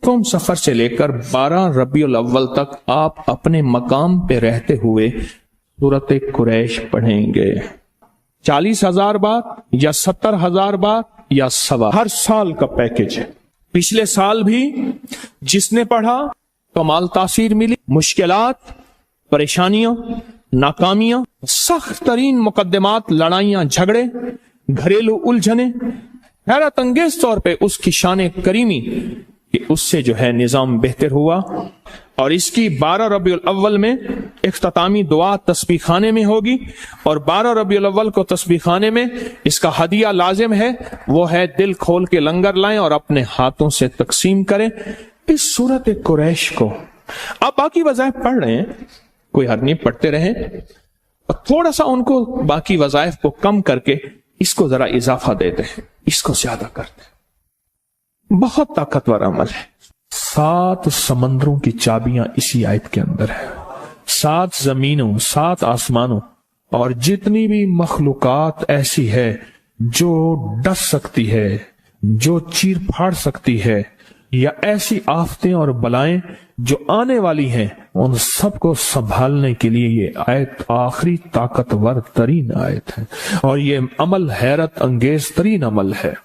10वें सफर से लेकर 12 रबीउल अव्वल तक आप अपने मकाम पे रहते हुए सूरत कुरैश पढ़ेंगे। 40,000 बार या 70,000 बार या सवा, हर साल का पैकेज है। पिछले साल भी जिसने पढ़ा कमाल तासीर मिली। मुश्किलात, परेशानियां, नाकामियां, सख्त तरीन मुकद्दमात, लड़ाइयां, झगड़े, घरेलू उलझने, हैरत अंगेज तौर पे उसकी शान करीमी कि उससे जो है निजाम बेहतर हुआ। और इसकी 12 रबीउल अव्वल में इख्तितामी दुआ तस्बीह खाने में होगी, और 12 रबीउल अव्वल को तस्बीह खाने में इसका हदिया लाजिम है, वो है दिल खोल के लंगर लाएं और अपने हाथों से तकसीम करें इस सूरत कुरैश को। आप बाकी वज़ाइफ पढ़ रहे हैं, कोई हर नहीं, पढ़ते रहें, और थोड़ा सा उनको बाकी वज़ाइफ को कम करके इसको जरा इजाफा देते हैं, इसको ज्यादा करते हैं। बहुत ताकतवर अमल है। 7 समंदरों की चाबियां इसी आयत के अंदर है। 7 जमीनों, 7 आसमानों, और जितनी भी मखलूकात ऐसी है जो डस सकती है, जो चीर फाड़ सकती है, या ऐसी आफतें और बलाएं जो आने वाली हैं, उन सबको संभालने के लिए ये आयत आखिरी ताकतवर तरीन आयत है। और ये अमल हैरत अंगेज तरीन अमल है।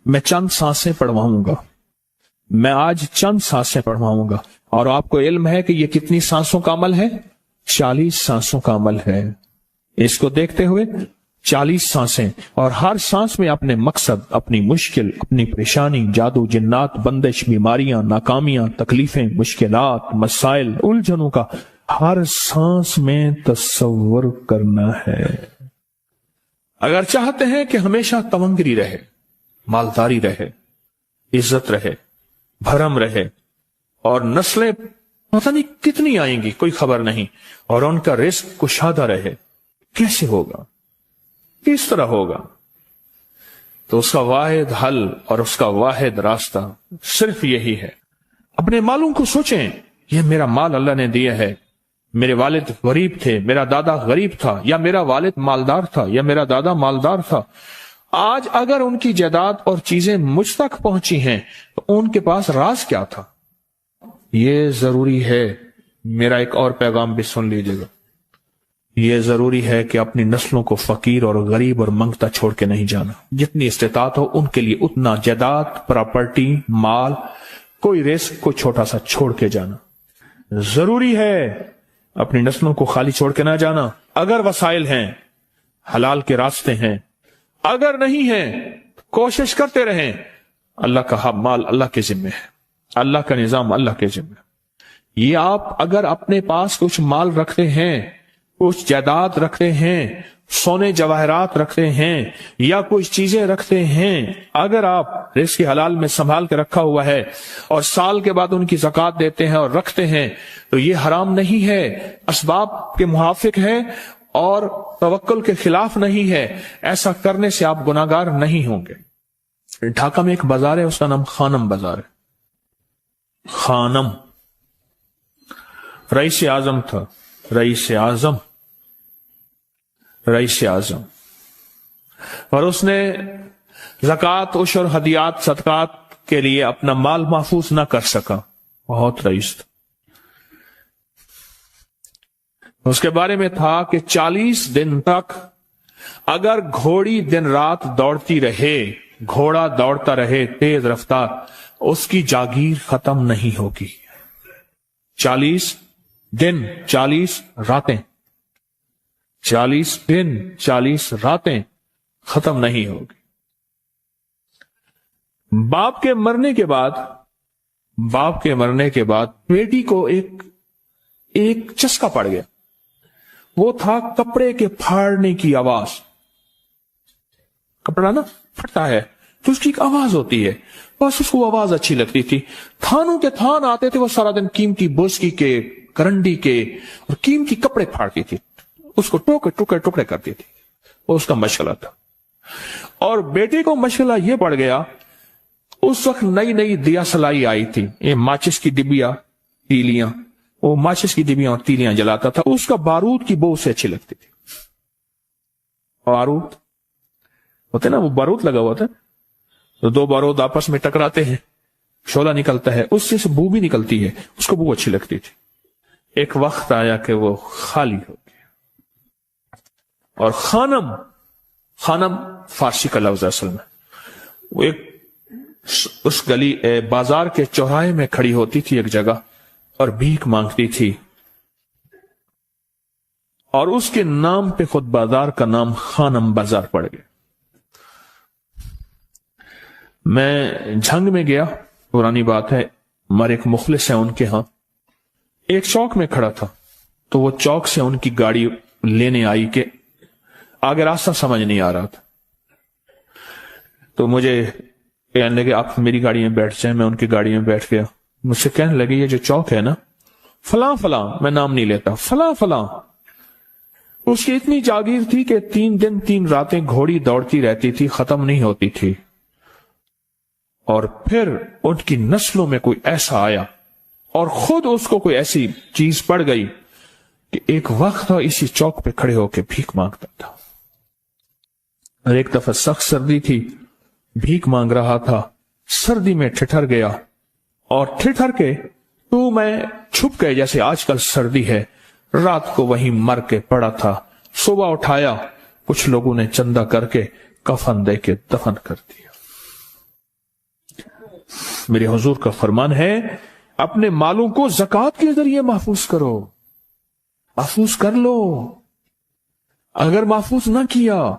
मैं चंद सांसें पढ़वाऊंगा, मैं आज चंद सांसें पढ़वाऊंगा, और आपको इल्म है कि ये कितनी सांसों का अमल है? 40 सांसों का अमल है। इसको देखते हुए 40 सांसें, और हर सांस में अपने मकसद, अपनी मुश्किल, अपनी परेशानी, जादू, जिन्नात, बंदिश, बीमारियां, नाकामियां, तकलीफें, मुश्किलात, मसाइल, उलझनों का हर सांस में तस्वुर करना है। अगर चाहते हैं कि हमेशा तवंगरी रहे, मालदारी रहे, इज्जत रहे, भरम रहे, और नस्लें पता नहीं कितनी आएंगी कोई खबर नहीं, और उनका रिस्क कुशादा रहे, कैसे होगा, किस तरह होगा? तो उसका वाहिद हल और उसका वाहिद रास्ता सिर्फ यही है। अपने मालों को सोचें, यह मेरा माल अल्लाह ने दिया है। मेरे वालिद गरीब थे, मेरा दादा गरीब था, या मेरा वालिद मालदार था, या मेरा दादा मालदार था। आज अगर उनकी जायदाद और चीजें मुझ तक पहुंची हैं, तो उनके पास राज क्या था? यह जरूरी है। मेरा एक और पैगाम भी सुन लीजिएगा। यह जरूरी है कि अपनी नस्लों को फकीर और गरीब और मंगता छोड़ के नहीं जाना। जितनी इस्तेतात हो उनके लिए उतना जायदाद, प्रॉपर्टी, माल, कोई रिस्क, कोई छोटा सा छोड़ के जाना जरूरी है। अपनी नस्लों को खाली छोड़ के ना जाना। अगर वसाइल हैं, हलाल के रास्ते हैं, अगर नहीं है कोशिश करते रहें। अल्लाह का माल अल्लाह के जिम्मे है, अल्लाह का निजाम अल्लाह के जिम्मे। ये आप अगर अपने पास कुछ माल रखते हैं, कुछ जायदाद रखते हैं, सोने जवाहरात रखते हैं, या कुछ चीजें रखते हैं, अगर आप रिज़्क़ हलाल में संभाल के रखा हुआ है और साल के बाद उनकी ज़कात देते हैं और रखते हैं, तो ये हराम नहीं है, असबाब के मुआफिक है और तवक्कुल के खिलाफ नहीं है। ऐसा करने से आप गुनाहगार नहीं होंगे। ढाका में एक बाजार है, उसका नाम खानम बाजार है। खानम रईस आजम था, रईस आजम, और उसने ज़कात, उशर, हदियात, सदकात के लिए अपना माल महफूज ना कर सका। बहुत रईस था। उसके बारे में था कि 40 दिन तक अगर घोड़ी दिन रात दौड़ती रहे, घोड़ा दौड़ता रहे तेज रफ्तार, उसकी जागीर खत्म नहीं होगी। 40 दिन 40 रातें, 40 दिन 40 रातें खत्म नहीं होगी। बाप के मरने के बाद बेटी को एक चस्का पड़ गया। वो था कपड़े के फाड़ने की आवाज। कपड़ा ना फटता है तो उसकी एक आवाज होती है, बस उसको आवाज अच्छी लगती थी। थानों के थान आते थे, वो सारा दिन कीमती बोसकी के, करंडी के और कीमती कपड़े फाड़ती थी, उसको टुकड़े करती थी। वो उसका मशगला था। और बेटे को मशगला ये पड़ गया, उस वक्त नई नई दिया सलाई आई थी, ये माचिस की डिबिया, तीलियां, वो माचिस की डिबियां और तीलियां जलाता था। उसका बारूद की बो उसे अच्छी लगती थी। बारूद होते ना, वो बारूद लगा हुआ था, तो 2 बारूद आपस में टकराते हैं شعلہ نکلتا ہے، اس سے بو بھی نکلتی ہے، اس کو بو اچھی لگتی تھی۔ ایک وقت آیا کہ وہ خالی ہو گیا، اور خانم فارسی کا لفظ اصل میں، وہ ایک اس گلی بازار کے چوراہے میں کھڑی ہوتی تھی ایک جگہ اور بھیک مانگتی تھی، اور اس کے نام پہ خود بازار کا نام خانم بازار پڑ گیا۔ میں جھنگ میں گیا، پرانی بات ہے، ہمارے ایک مخلص ہیں ان کے ہاں، ایک چوک میں کھڑا تھا، تو وہ چوک سے ان کی گاڑی لینے آئی کہ آگے راستہ سمجھ نہیں آ رہا تھا، تو مجھے کہنے لگے آپ میری گاڑی میں بیٹھ جائیں۔ میں ان کی گاڑی میں بیٹھ گیا، مجھ سے کہنے لگے یہ جو چوک ہے نا فلاں فلاں، میں نام نہیں لیتا، فلاں فلاں، اس کی اتنی جاگیر تھی کہ 3 دن 3 راتیں گھوڑی دوڑتی رہتی تھی، ختم نہیں ہوتی تھی، اور پھر ان کی نسلوں میں کوئی ایسا آیا اور خود اس کو کوئی ایسی چیز پڑ گئی کہ ایک وقت اسی چوک پہ کھڑے ہو کے بھیک مانگتا تھا۔ اور ایک دفعہ سخت سردی تھی، بھیک مانگ رہا تھا، سردی میں ٹھٹر گیا، اور ٹھٹر کے تو میں چھپ گئے جیسے آج کل سردی ہے، رات کو وہیں مر کے پڑا تھا۔ صبح اٹھایا، کچھ لوگوں نے چندہ کر کے کفن دے کے دفن کر دیا۔ میرے حضور کا فرمان ہے اپنے مالوں کو زکوٰۃ کے ذریعے محفوظ کرو، محفوظ کر لو۔ اگر محفوظ نہ کیا،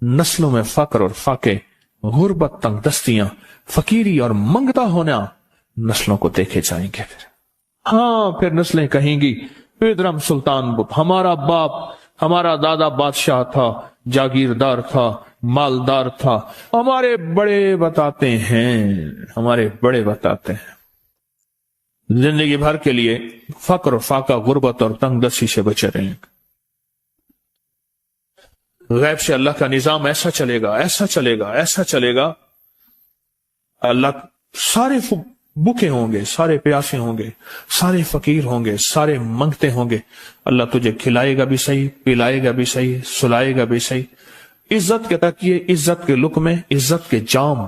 نسلوں میں فقر اور فاقے، غربت، تنگ دستیاں، فقیری اور منگتا ہونا نسلوں کو دیکھے جائیں گے۔ پھر نسلیں کہیں گی ادرم سلطان ہمارا باپ، ہمارا دادا بادشاہ تھا، جاگیردار تھا، مالدار تھا، ہمارے بڑے بتاتے ہیں زندگی بھر کے لیے فقر و فاقہ، غربت اور تنگ دستی سے بچے رہیں۔ غیب سے اللہ کا نظام ایسا چلے گا، ایسا چلے گا، ایسا چلے گا، اللہ سارے بھوکے ہوں گے، سارے پیاسے ہوں گے، سارے فقیر ہوں گے، سارے منگتے ہوں گے، اللہ تجھے کھلائے گا بھی صحیح، پلائے گا بھی صحیح، سلائے گا بھی صحیح، عزت کے تکیے، عزت کے لقمے، عزت کے جام،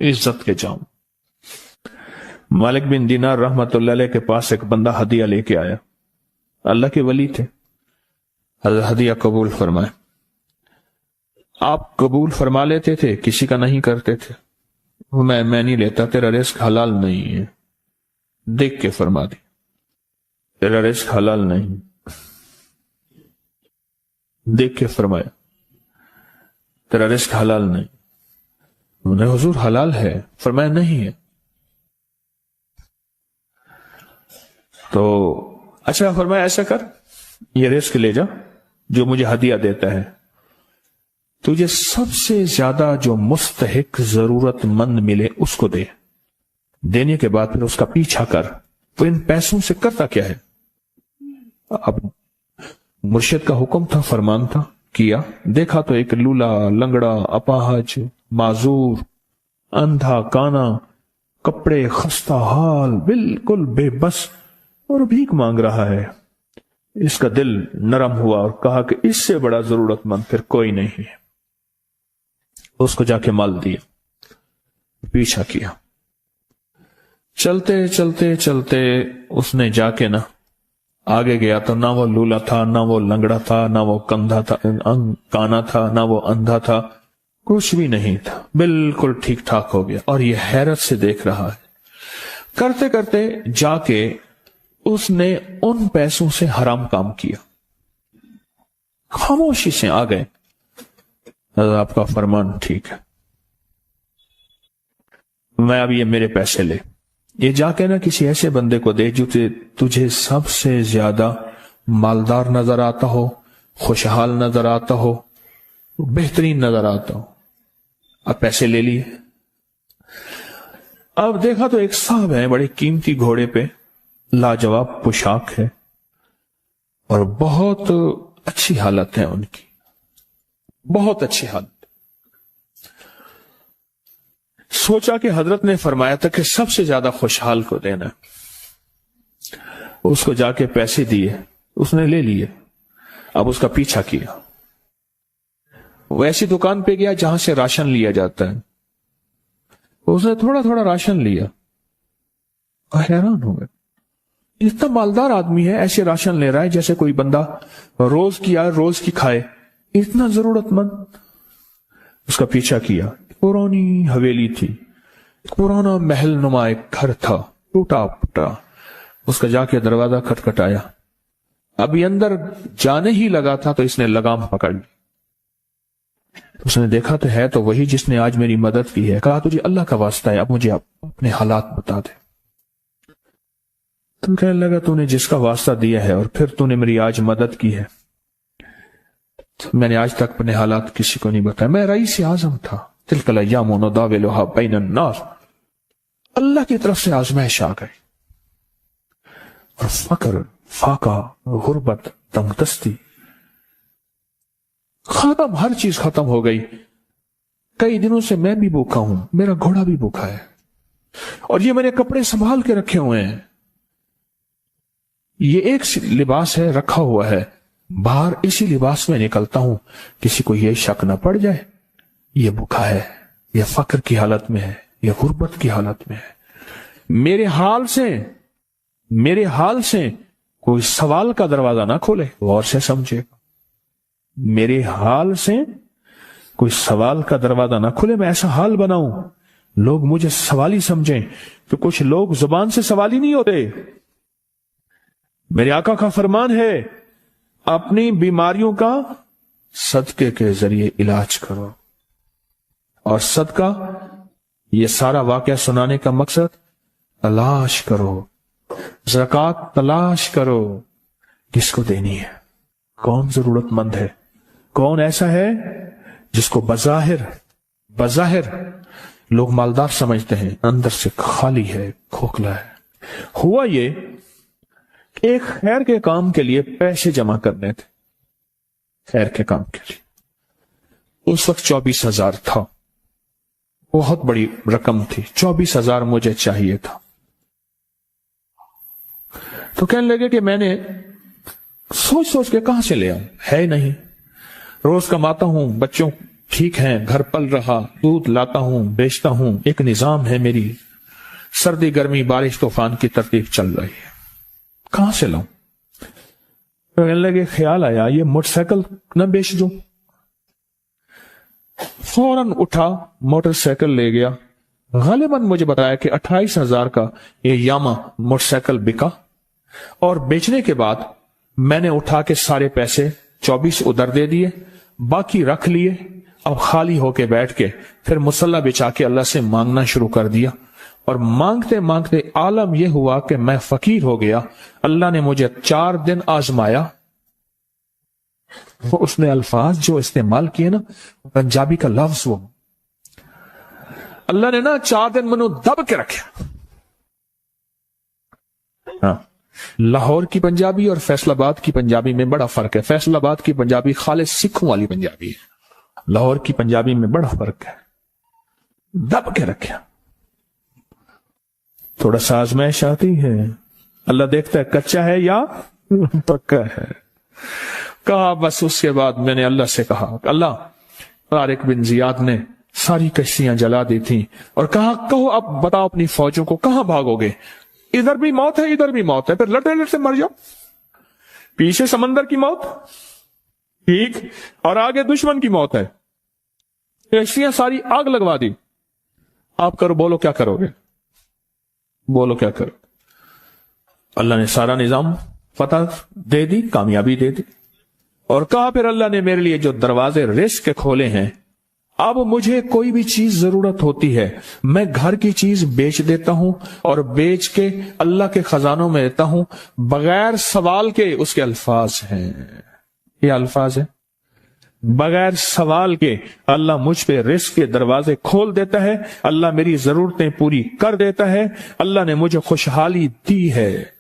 عزت کے جام۔ مالک بن دینار رحمت اللہ علیہ کے پاس ایک بندہ ہدیہ لے کے آیا، اللہ کے ولی تھے، ہدیہ قبول فرمائے۔ آپ قبول فرما لیتے تھے، کسی کا نہیں کرتے تھے۔ میں نہیں لیتا، تیرا رزق حلال نہیں ہے، دیکھ کے فرما دی، تیرا رزق حلال نہیں، دیکھ کے فرمایا تیرا رزق حلال نہیں۔ انہوں نے حضور حلال ہے، فرمایا نہیں ہے۔ تو اچھا فرمایا ایسا کر، یہ رزق لے جا جو مجھے ہدیہ دیتا ہے، تجھے سب سے زیادہ جو مستحق ضرورت مند ملے اس کو دے، دینے کے بعد پھر اس کا پیچھا کر، وہ ان پیسوں سے کرتا کیا ہے۔ اب مرشد کا حکم تھا، فرمان تھا، کیا، دیکھا تو ایک لولا، لنگڑا، اپاہج، معذور، اندھا، کانا، کپڑے خستہ حال، بالکل بے بس، اور بھیک مانگ رہا ہے۔ اس کا دل نرم ہوا اور کہا کہ اس سے بڑا ضرورت مند پھر کوئی نہیں ہے۔ اس کو جا کے مال دیا، پیچھا کیا، چلتے چلتے چلتے اس نے جا کے نا آگے گیا تو نہ وہ لولا تھا، نہ وہ لنگڑا تھا، نہ وہ کندھا تھا، کانا تھا، نہ وہ اندھا تھا، کچھ بھی نہیں تھا، بالکل ٹھیک ٹھاک ہو گیا، اور یہ حیرت سے دیکھ رہا ہے۔ کرتے کرتے جا کے اس نے ان پیسوں سے حرام کام کیا، خاموشی سے آ گئے، آپ کا فرمان ٹھیک ہے، میں اب یہ میرے پیسے لے، یہ جا کے نا کسی ایسے بندے کو دے جو تجھے سب سے زیادہ مالدار نظر آتا ہو، خوشحال نظر آتا ہو، بہترین نظر آتا ہو۔ اب پیسے لے لیے، اب دیکھا تو ایک صاحب ہے، بڑے قیمتی گھوڑے پہ، لاجواب پوشاک ہے، اور بہت اچھی حالت ہے ان کی، بہت اچھی حالت۔ سوچا کہ حضرت نے فرمایا تھا کہ سب سے زیادہ خوشحال کو دینا، اس کو جا کے پیسے دیے، اس نے لے لیے، اب اس کا پیچھا کیا، وہ ایسی دکان پہ گیا جہاں سے راشن لیا جاتا ہے، उसने थोड़ा थोड़ा राशन लिया, हैरान हो गए, इतना मालदार आदमी है, ऐसे राशन ले रहा है जैसे कोई बंदा रोज की खाए, इतना जरूरतमंद। उसका पीछा किया। पुरानी हवेली थी, पुराना महल नुमा एक घर था, टूटा फूटा। उसका जाके दरवाजा खटखटाया। अभी अंदर जाने ही लगा था तो इसने लगाम पकड़ ली। उसने देखा तो है तो वही जिसने आज मेरी मदद की है। कहा तुझे अल्लाह का वास्ता है, अब मुझे अपने हालात बता दे। तुम कहने लगा तूने जिसका वास्ता दिया है और फिर तूने मेरी आज मदद की है। तो मैंने आज तक अपने हालात किसी को नहीं बताया। मैं रईस आजम था। तिलकल अय्यामु नुदाविलुहा बैनन नास। अल्लाह की तरफ से आजमाइश आ गई और फकर, फाका, गुर्बत, तंगदस्ती खत्म, हर चीज खत्म हो गई। कई दिनों से मैं भी भूखा हूं, मेरा घोड़ा भी भूखा है और ये मैंने कपड़े संभाल के रखे हुए हैं। ये एक लिबास है रखा हुआ है, बाहर इसी लिबास में निकलता हूं, किसी को ये शक न पड़ जाए ये भूखा है, ये फक्र की हालत में है, ये गुर्बत की हालत में है। मेरे हाल से कोई सवाल का दरवाजा ना खोले, गौर से समझेगा। मेरे हाल से कोई सवाल का दरवाजा ना खुले, मैं ऐसा हाल बनाऊं लोग मुझे सवाली समझें। तो कुछ लोग जुबान से सवाली नहीं होते। मेरे आका का फरमान है अपनी बीमारियों का सदके के जरिए इलाज करो। और सदका, ये सारा वाकया सुनाने का मकसद तलाश करो, ज़कात तलाश करो, किसको देनी है, कौन जरूरतमंद है, कौन ऐसा है जिसको बज़ाहिर लोग मालदार समझते हैं, अंदर से खाली है, खोखला है। हुआ ये एक खैर के काम के लिए पैसे जमा करने थे, खैर के काम के लिए। उस वक्त 24,000 था, बहुत बड़ी रकम थी। 24,000 मुझे चाहिए था। तो कहने लगे कि मैंने सोच के कहां से ले आऊं, है नहीं, रोज कमाता हूं, बच्चों ठीक हैं, घर पल रहा, दूध लाता हूं, बेचता हूं, एक निजाम है मेरी, सर्दी गर्मी बारिश तूफान की तरतीब चल रही है, कहां से लाऊं। तो कहने लगे ख्याल आया ये मोटरसाइकिल न बेच दूं। फौरन उठा, मोटरसाइकिल ले गया। गालिबन मुझे बताया कि 28,000 का ये यामा मोटरसाइकिल बिका और बेचने के बाद मैंने उठा के सारे पैसे 24 उधर दे दिए, बाकी रख लिए। अब खाली होके बैठ के फिर मुसल्ला बिछा के अल्लाह से मांगना शुरू कर दिया और मांगते मांगते आलम यह हुआ कि मैं फकीर हो गया। अल्लाह ने मुझे 4 दिन आजमाया। वो उसने अल्फाज जो इस्तेमाल किए ना, पंजाबी का लफ्ज, वो अल्लाह ने ना 4 दिन मनु दब के रखे। हाँ, लाहौर की पंजाबी और फैसलाबाद की पंजाबी में बड़ा फर्क है। फैसलाबाद की पंजाबी खालिस सिखों वाली पंजाबी है, लाहौर की पंजाबी में बड़ा फर्क है। दब के रखा, थोड़ा सा आजमाइश आती है, अल्लाह देखता है कच्चा है या पक्का है। कहा बस उसके बाद मैंने अल्लाह से कहा, अल्लाह तारिक बिन जियाद ने सारी कश्तियां जला दी थी और कहा कहो अब बताओ अपनी फौजों को कहां भागोगे, इधर भी मौत है इधर भी मौत है, फिर लड़ते लड़ते मर जाओ। पीछे समंदर की मौत ठीक और आगे दुश्मन की मौत है, कश्तियां सारी आग लगवा दी, आप करो, बोलो क्या करोगे, बोलो क्या करो। अल्लाह ने सारा निजाम फतह दे दी, कामयाबी दे दी और कहा फिर अल्लाह ने मेरे लिए जो दरवाजे रिस्क के खोले हैं, अब मुझे कोई भी चीज जरूरत होती है मैं घर की चीज बेच देता हूं और बेच के अल्लाह के खजानों में देता हूं बगैर सवाल के। उसके अल्फाज हैं, ये अल्फाज है, बगैर सवाल के अल्लाह मुझ पे रिस्क के दरवाजे खोल देता है, अल्लाह मेरी जरूरतें पूरी कर देता है, अल्लाह ने मुझे खुशहाली दी है।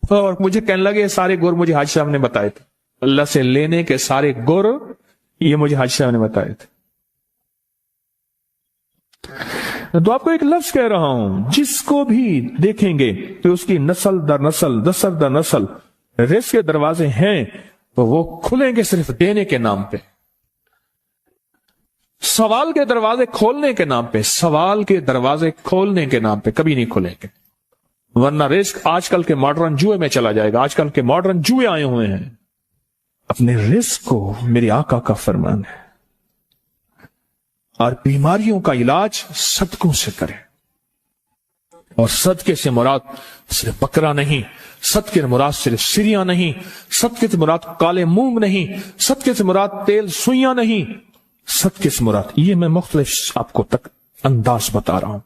और मुझे कहने लगे सारे गुर मुझे हाजी साहब ने बताए थे, अल्लाह से लेने के सारे गुर ये मुझे हाजी साहब ने बताए थे। तो आपको एक लफ्ज कह रहा हूं, जिसको भी देखेंगे तो उसकी नस्ल दर नस्ल दसर दर नस्ल रिस्क के दरवाजे हैं, तो वो खुलेंगे सिर्फ देने के नाम पे। सवाल के दरवाजे खोलने के नाम पे, सवाल के दरवाजे खोलने के नाम पे कभी नहीं खुलेंगे, वरना रिस्क आजकल के मॉडर्न जुए में चला जाएगा। आजकल के मॉडर्न जुए आए हुए हैं। अपने रिस्क को मेरे आका का फरमान है, और बीमारियों का इलाज सदकों से करें। और सदके से मुराद सिर्फ बकरा नहीं, सदके से मुराद सिर्फ सिरिया नहीं, सदके से मुराद काले मूंग नहीं, सदके से मुराद तेल सुइयां नहीं, सदके से मुराद, ये मैं मुख्तलिफ आपको तक अंदाज बता रहा हूं।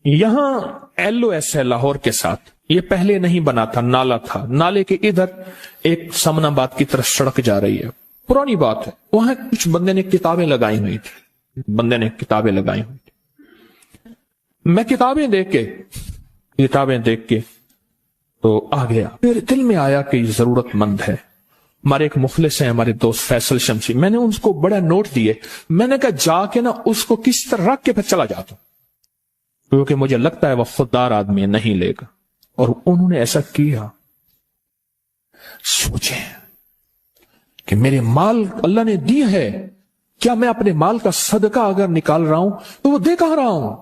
यहां LOS है लाहौर के साथ, ये पहले नहीं बना था, नाला था, नाले के इधर एक समनाबाद की तरफ सड़क जा रही है, पुरानी बात है। वहां कुछ बंदे ने किताबें लगाई हुई थी, बंदे ने किताबें लगाई हुई थी। मैं किताबें देख के तो आ गया, मेरे दिल में आया कि जरूरतमंद है। हमारे एक मुखलिस हैं, हमारे दोस्त फैसल शमसी, मैंने उनको बड़ा नोट दिए। मैंने कहा जाके ना उसको किस तरह रख के फिर चला जाता, क्योंकि मुझे लगता है वह खुददार आदमी नहीं लेगा। और उन्होंने ऐसा किया। सोचें कि मेरे माल अल्लाह ने दिए है, क्या मैं अपने माल का सदका अगर निकाल रहा हूं तो वो दे कहां रहा हूं?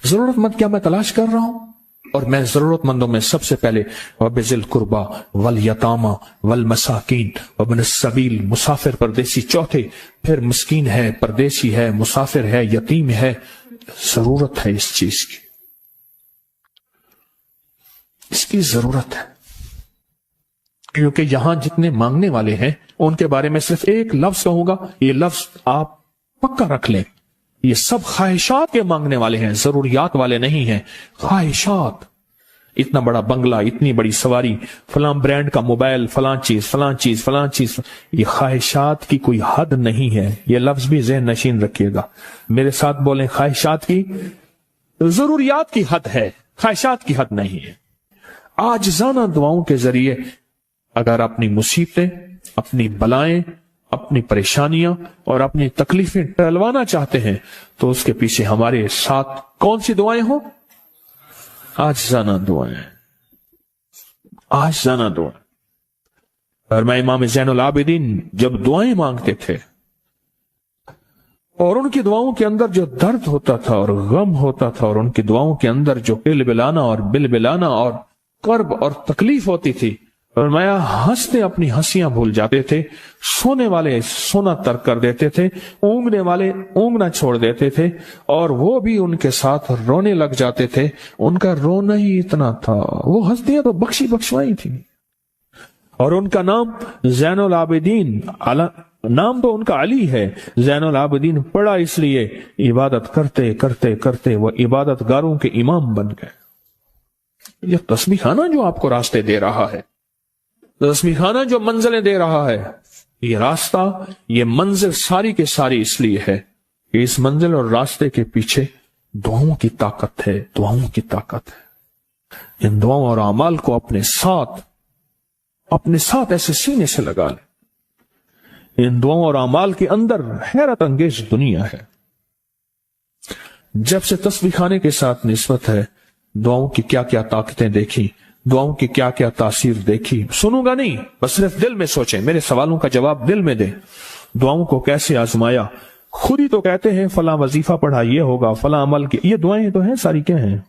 जरूरतमंद क्या मैं तलाश कर रहा हूं? और मैं जरूरतमंदों में सबसे पहले वबिजिल कुर्बा वल यतामा वल मसाकीन वबन सबील, मुसाफिर परदेसी चौथे, फिर मिस्कीन है, परदेसी है, मुसाफिर है, यतीम है। जरूरत है इस चीज की, इसकी जरूरत है, क्योंकि यहां जितने मांगने वाले हैं उनके बारे में सिर्फ एक लफ्ज कहूंगा, ये लफ्ज आप पक्का रख लें, ये सब ख्वाहिशात के मांगने वाले हैं, जरूरियात वाले नहीं हैं। ख्वाहिशात, इतना बड़ा बंगला, इतनी बड़ी सवारी, फलां ब्रांड का मोबाइल, फलां चीज फलां चीज फलां चीज, ये ख्वाहिशात की कोई हद नहीं है। ये लफ्ज भी ज़हन नशीन रखिएगा, मेरे साथ बोलें, ख्वाहिशात की, जरूरियात की हद है, ख्वाहिशात की हद नहीं है। आजिज़ाना दुआओं के जरिए अगर अपनी मुसीबतें, अपनी बलाएं, अपनी परेशानियां और अपनी तकलीफें टलवाना चाहते हैं तो उसके पीछे हमारे साथ कौन सी दुआएं हो? आजिज़ाना दुआएं, आजिज़ाना दुआ। और मैं इमाम ज़ैनुल आबिदीन जब दुआएं मांगते थे और उनकी दुआओं के अंदर जो दर्द होता था और गम होता था, और उनकी दुआओं के अंदर जो बिलबिलाना और बिलबिलाना और कर्ब और तकलीफ होती थी, और मैं हंसते अपनी हंसियां भूल जाते थे, सोने वाले सोना तर्क कर देते थे, ऊँगने वाले ऊँगना छोड़ देते थे, और वो भी उनके साथ रोने लग जाते थे। उनका रोना ही इतना था, वो हंसदियां तो बख्शवाई थी। और उनका नाम ज़ैनुल आबिदीन, नाम तो उनका अली है, ज़ैनुल आबिदीन पड़ा इसलिए इबादत करते करते करते वो इबादतगारों के इमाम बन गए। यह तस्बीह खाना जो आपको रास्ते दे रहा है, तस्बीह खाना जो मंजिलें दे रहा है, ये रास्ता, ये मंजिल सारी के सारी इसलिए है कि इस मंजिल और रास्ते के पीछे दुआओं की ताकत है, दुआओं की ताकत है। इन दुआओं और अमाल को अपने साथ ऐसे सीने से लगा ले। इन दुआओं और अमाल के अंदर हैरत अंगेज दुनिया है। जब से तस्बीह खाने के साथ निस्बत है, दुआओं की क्या क्या ताकतें देखी, दुआओं की क्या क्या तासीर देखी। सुनूंगा नहीं, बस सिर्फ दिल में सोचें, मेरे सवालों का जवाब दिल में दें। दुआओं को कैसे आजमाया, खुद ही तो कहते हैं फला वजीफा पढ़ा, ये होगा, फला अमल की, ये दुआएं तो हैं सारी, क्या हैं?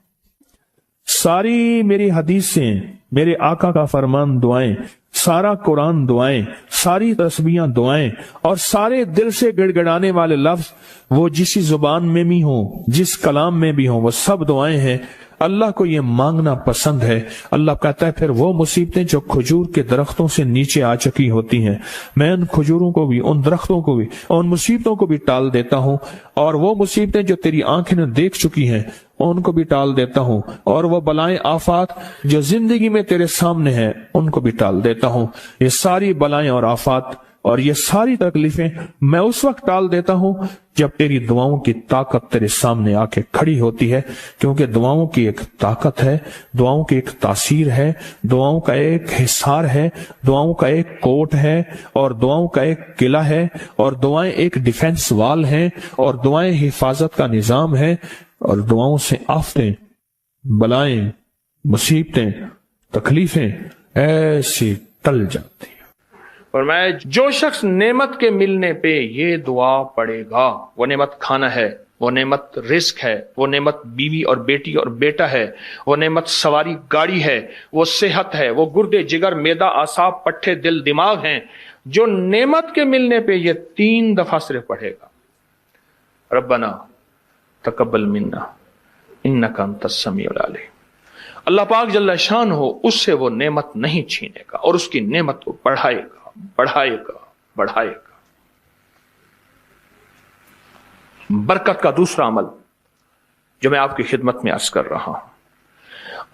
सारी मेरी हदीसें, मेरे आका का फरमान दुआएं, सारा कुरान दुआएं, सारी तस्बीहां दुआएं, और सारे दिल से गिड़गिड़ाने वाले लफ्ज वो जिस जुबान में भी हो, जिस कलाम में भी हो, वो सब दुआएं हैं। अल्लाह को ये मांगना पसंद है। अल्लाह कहता है फिर वो मुसीबतें जो खजूर के दरख्तों से नीचे आ चुकी होती हैं, मैं उन खजूरों को भी, उन दरख्तों को भी, उन मुसीबतों को भी टाल देता हूं, और वो मुसीबतें जो तेरी आंखें ने देख चुकी हैं उनको भी टाल देता हूं, और वो बलाएं आफात जो जिंदगी में तेरे सामने हैं उनको भी टाल देता हूं। ये सारी बलाएं और आफात और ये सारी तकलीफें मैं उस वक्त टाल देता हूं जब तेरी दुआओं की ताकत तेरे सामने आके खड़ी होती है, क्योंकि दुआओं की एक ताकत है, दुआओं की एक तासीर है, दुआओं का एक हिसार है, दुआओं का एक कोट है, और दुआओं का एक किला है, और दुआएं एक डिफेंस वाल है, और दुआएं हिफाजत का निजाम है, और दुआओं से आफतें, बलाएं, मुसीबतें, तकलीफें ऐसी टल जाती हैं। اور میں جو شخص نعمت کے ملنے پہ یہ دعا پڑھے گا، وہ نعمت کھانا ہے، وہ نعمت رزق ہے، وہ نعمت بیوی اور بیٹی اور بیٹا ہے، وہ نعمت سواری گاڑی ہے، وہ صحت ہے، وہ گردے جگر معدہ اعصاب پٹھے دل دماغ ہیں، جو نعمت کے ملنے پہ یہ 3 دفعہ صرف پڑھے گا، ربنا تقبل منا انک انت السمیع العلیم، اللہ پاک جل شان ہو اس سے وہ نعمت نہیں چھینے گا اور اس کی نعمت کو بڑھائے گا بڑھائے گا بڑھائے گا۔ برکت کا دوسرا عمل جو میں آپ کی خدمت میں عرض کر رہا ہوں،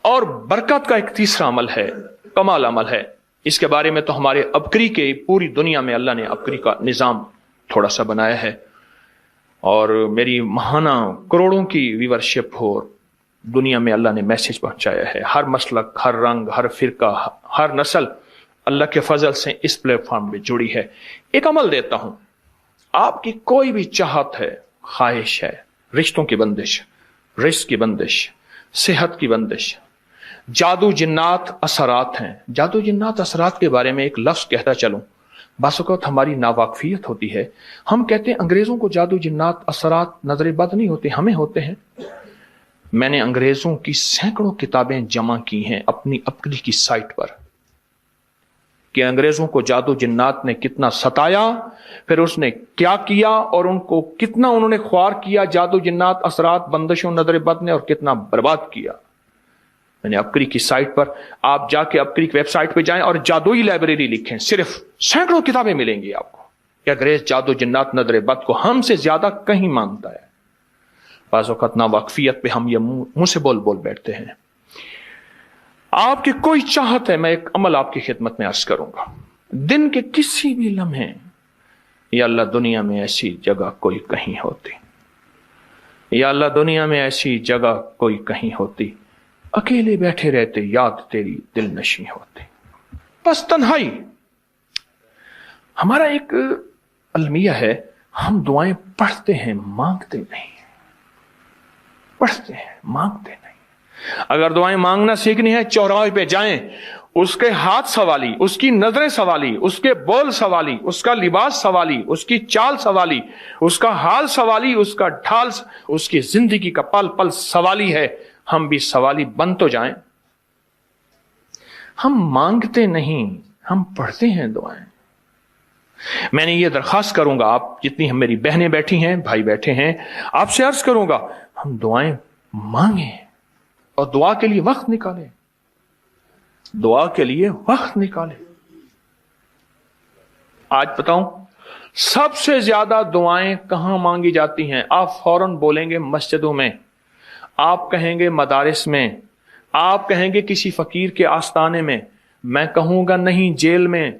اور برکت کا ایک تیسرا عمل ہے، کمال عمل ہے، اس کے بارے میں تو ہمارے ابکری کے پوری دنیا میں اللہ نے ابکری کا نظام تھوڑا سا بنایا ہے، اور میری ماہانہ کروڑوں کی ویورشپ ہو، دنیا میں اللہ نے میسج پہنچایا ہے، ہر مسلک، ہر رنگ، ہر فرقہ، ہر نسل اللہ کے فضل سے اس پلیٹ فارم میں جڑی ہے۔ ایک عمل دیتا ہوں، آپ کی کوئی بھی چاہت ہے، خواہش ہے، رشتوں کی بندش، رزق کی بندش، صحت کی بندش، جادو جنات اثرات ہیں۔ جادو جنات اثرات کے بارے میں ایک لفظ کہتا چلوں، بعض اوقات ہماری ناواقفیت ہوتی ہے، ہم کہتے ہیں انگریزوں کو جادو جنات اثرات نظر بد نہیں ہوتے، ہمیں ہوتے ہیں۔ میں نے انگریزوں کی سینکڑوں کتابیں جمع کی ہیں اپنی ابکری کی سائٹ پر، کہ انگریزوں کو جادو جنات نے کتنا ستایا، پھر اس نے کیا کیا، اور ان کو کتنا انہوں نے خوار کیا جادو جنات اثرات بندشوں نظر بد نے، اور کتنا برباد کیا۔ میں نے ابکری کی سائٹ پر، آپ جا کے ابکری کی ویب سائٹ پہ جائیں اور جادوئی لائبریری لکھیں، صرف سینکڑوں کتابیں ملیں گی آپ کو کہ انگریز جادو جنات نظر بد کو ہم سے زیادہ کہیں مانتا ہے۔ بعض اوقات ناواقفیت پہ ہم یہ منہ سے بول بیٹھتے ہیں۔ آپ کی کوئی چاہت ہے، میں ایک عمل آپ کی خدمت میں عرض کروں گا، دن کے کسی بھی لمحے، یا اللہ دنیا میں ایسی جگہ کوئی کہیں ہوتی، یا اللہ دنیا میں ایسی جگہ کوئی کہیں ہوتی، اکیلے بیٹھے رہتے یاد تیری دل نشیں ہوتی، بس تنہائی۔ ہمارا ایک المیہ ہے، ہم دعائیں پڑھتے ہیں مانگتے نہیں، پڑھتے ہیں مانگتے نہیں۔ اگر دعائیں مانگنا سیکھنی ہے، چوراہے پہ جائیں، اس کے ہاتھ سوالی، اس کی نظریں سوالی، اس کے بول سوالی، اس کا لباس سوالی، اس کی چال سوالی، اس کا حال سوالی، اس کا ڈھال، اس کی زندگی کا پل پل سوالی ہے۔ ہم بھی سوالی بن تو جائیں۔ ہم مانگتے نہیں، ہم پڑھتے ہیں دعائیں۔ میں نے یہ درخواست کروں گا، آپ جتنی ہم میری بہنیں بیٹھی ہیں، بھائی بیٹھے ہیں، آپ سے عرض کروں گا، ہم دعائیں مانگیں اور دعا کے لیے وقت نکالیں، دعا کے لیے وقت نکالیں۔ آج بتاؤں سب سے زیادہ دعائیں کہاں مانگی جاتی ہیں؟ آپ فوراً بولیں گے مسجدوں میں، آپ کہیں گے مدارس میں، آپ کہیں گے کسی فقیر کے آستانے میں، میں کہوں گا نہیں جیل میں۔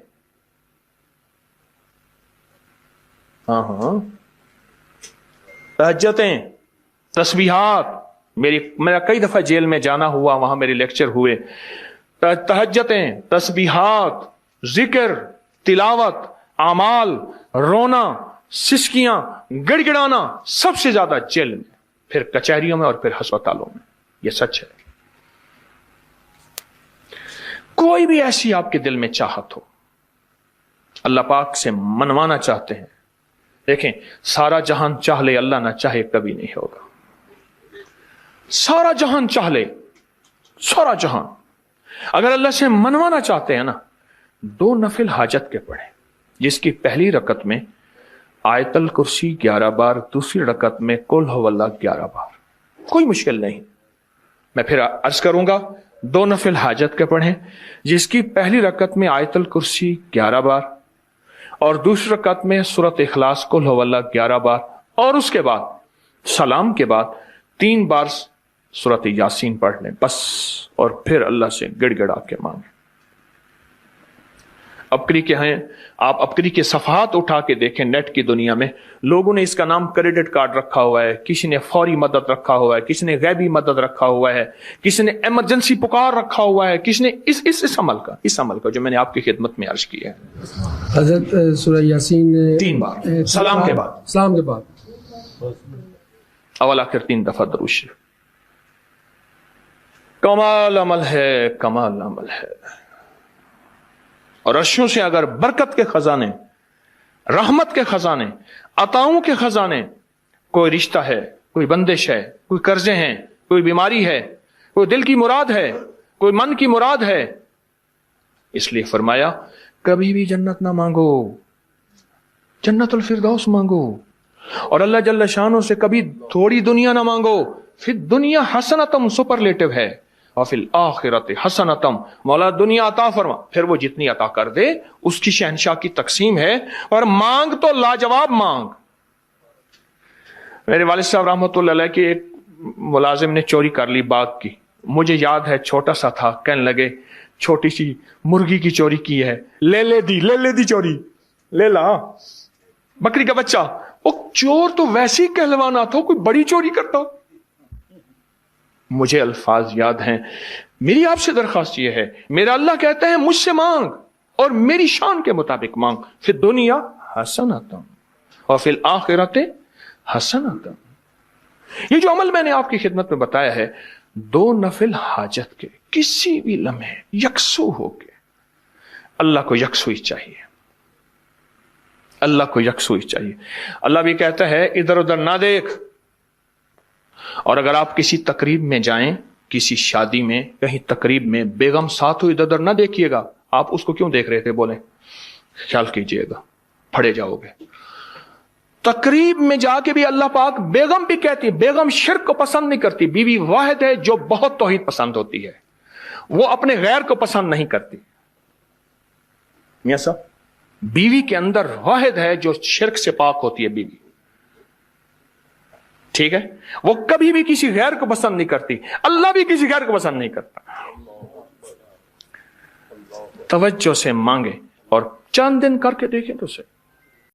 ہاں تہجدیں، تسبیحات، میرا کئی دفعہ جیل میں جانا ہوا، وہاں میرے لیکچر ہوئے۔ تہجدیں، تسبیحات، ذکر، تلاوت، اعمال، رونا، سسکیاں، گڑ گڑانا، سب سے زیادہ جیل میں، پھر کچہریوں میں، اور پھر ہسپتالوں میں۔ یہ سچ ہے۔ کوئی بھی ایسی آپ کے دل میں چاہت ہو، اللہ پاک سے منوانا چاہتے ہیں، دیکھیں سارا جہان چاہ لے، اللہ نہ چاہے کبھی نہیں ہوگا۔ سارا جہان چاہ لے، سارا جہان، اگر اللہ سے منوانا چاہتے ہیں نا، 2 نفل حاجت کے پڑھیں، جس کی پہلی رکعت میں آیت الکرسی 11 بار، دوسری رکعت میں قل هو اللہ 11 بار، کوئی مشکل نہیں۔ میں پھر عرض کروں گا، 2 نفل حاجت کے پڑھیں، جس کی پہلی رکعت میں آیت الکرسی 11 بار، اور دوسری رکعت میں سورۃ اخلاص قل هو اللہ 11 بار، اور اس کے بعد سلام کے بعد 3 بار سورۃ یاسین پڑھ لیں بس، اور پھر اللہ سے گڑ گڑا کے مانگیں۔ ابکری کے ہیں، آپ ابکری کے صفحات اٹھا کے دیکھیں، نیٹ کی دنیا میں لوگوں نے اس کا نام کریڈٹ کارڈ رکھا ہوا ہے، کسی نے فوری مدد رکھا ہوا ہے، کسی نے غیبی مدد رکھا ہوا ہے، کسی نے ایمرجنسی پکار رکھا ہوا ہے، کسی نے اس عمل کا جو میں نے آپ کی خدمت میں عرض کیا ہے۔ حضرت سورہ یاسین 3 بار سلام کے بعد، اول آخر 3 دفعہ درود شریف۔ کمال عمل ہے، کمال عمل ہے۔ اور अर्शों से अगर बरकत के खजाने, रहमत के खजाने, अताओं के खजाने, कोई रिश्ता है, कोई बंदिश है, कोई कर्जे हैं, कोई बीमारी है, कोई दिल की मुराद है, कोई मन की मुराद है, इसलिए फरमाया कभी भी जन्नत ना मांगो, जन्नतुल फिरदौस मांगो। और अल्लाह जल्ल शानो से कभी थोड़ी दुनिया ना मांगो, फिर दुनिया हसनतम सुपरलेटिव है, और फिर आखिरत हसनतम, मौला दुनिया अता फरमा, फिर वो जितनी अता कर दे उसकी शहनशाह की तकसीम है, और मांग तो लाजवाब मांग। मेरे वालिद साहब रहमतुल्लाह अलैह के एक मुलाजिम ने चोरी कर ली बाग की, मुझे याद है छोटा सा था, कहने लगे छोटी सी मुर्गी की चोरी की है, ले ले दी चोरी, ले ला बकरी का बच्चा। वो चोर तो वैसे ही कहलवाना था, कोई बड़ी चोरी करता। मुझे अल्फाज याद हैं। मेरी आपसे दरखास्त यह है, मेरा अल्लाह कहता है मुझसे मांग और मेरी शान के मुताबिक मांग, फिर दुनिया हसनतम और फिर आखिरत हसनतम। ये जो अमल मैंने आपकी खिदमत में बताया है, दो नफिल हाजत के किसी भी लम्हे यकसू होके, अल्लाह को यकसुई चाहिए, अल्लाह को यकसुई चाहिए। अल्लाह भी कहता है इधर उधर ना देख। और अगर आप किसी तकरीब में जाएं, किसी शादी में, कहीं तकरीब में बेगम साथ हो, इधर उधर ना देखिएगा। आप उसको क्यों देख रहे थे, बोले ख्याल कीजिएगा, फड़े जाओगे। तकरीब में जाके भी अल्लाह पाक बेगम भी कहती है, बेगम शिर्क को पसंद नहीं करती, बीवी वाहिद है जो बहुत तौहीद पसंद होती है, वो अपने गैर को पसंद नहीं करती। मियां साहब, बीवी के अंदर वाहिद है जो शिर्क से पाक होती है बीवी, ठीक है, वो कभी भी किसी गैर को पसंद नहीं करती, अल्लाह भी किसी गैर को पसंद नहीं करता। तवज्जो से मांगे और चंद दिन करके देखें तो सही।